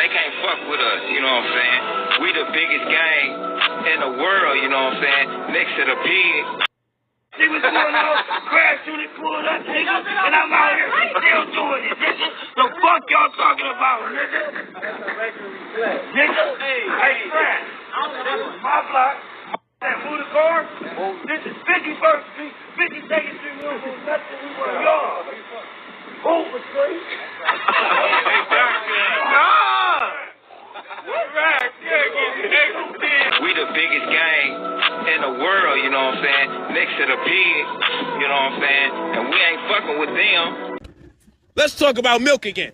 they can't fuck with us, you know what I'm saying? We the biggest gang in the world, you know what I'm saying? Next to the pig. See what's going on? Crash unit pulled up, nigga, and I'm out here still doing it, nigga. The fuck y'all talking about, nigga? Nigga, hey, Crash, this is my block. That Hoover Police. This is 51st Street, 52nd Street. We don't do nothing. We want y'all. Hoover Police. We the biggest gang in the world, you know what I'm saying? Next to the pig, you know what I'm saying? And we ain't fucking with them. Let's talk about milk again.